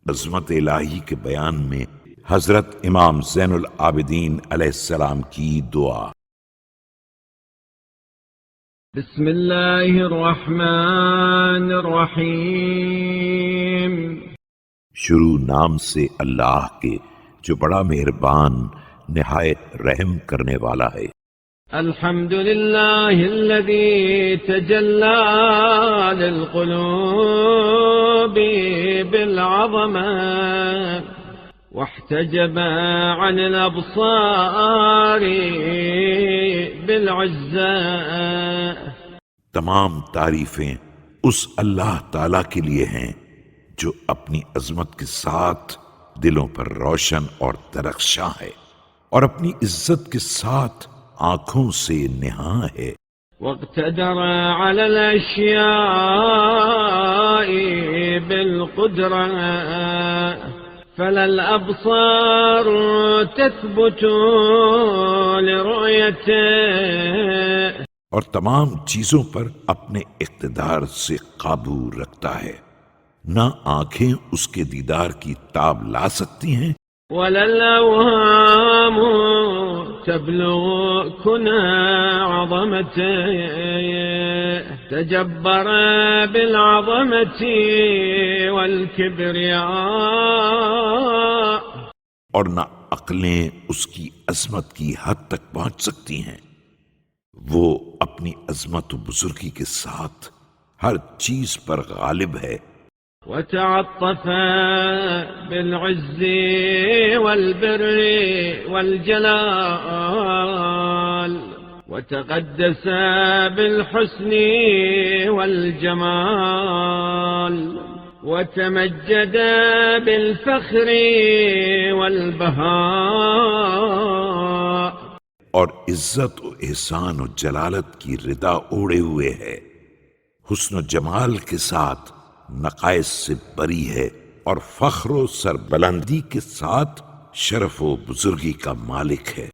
عظمت الہی کے بیان میں حضرت امام زین العابدین علیہ السلام کی دعا۔ بسم اللہ الرحمن الرحیم۔ شروع نام سے اللہ کے جو بڑا مہربان نہایت رحم کرنے والا ہے۔ الحمد للہ الذی تجلی للقلوب بالعظمہ واحتجب عن الابصار بالعزہ۔ تمام تعریفیں اس اللہ تعالی کے لیے ہیں جو اپنی عظمت کے ساتھ دلوں پر روشن اور درخشاں ہے اور اپنی عزت کے ساتھ آنکھوں سے نہاں ہے۔ واقتدر على الاشیاء بالقدرہ فلا الابصار تثبت لرؤیته۔ اور تمام چیزوں پر اپنے اقتدار سے قابو رکھتا ہے، نہ آنکھیں اس کے دیدار کی تاب لا سکتی ہیں ولا الاوهام تبلغ كنى عظمته۔ تجبر بالعظمة والكبرياء، اور نہ عقلیں اس کی عظمت کی حد تک پہنچ سکتی ہیں۔ وہ اپنی عظمت و بزرگی کے ساتھ ہر چیز پر غالب ہے۔ وتعطف بالعز والبر والجلال، وتقدس بالحسن والجمال، وتمجد بالفخر والبهاء۔ اور عزت و احسان و جلالت کی ردا اوڑے ہوئے ہے، حسن و جمال کے ساتھ نقائص سے بری ہے، اور فخر و سربلندی کے ساتھ شرف و بزرگی کا مالک ہے۔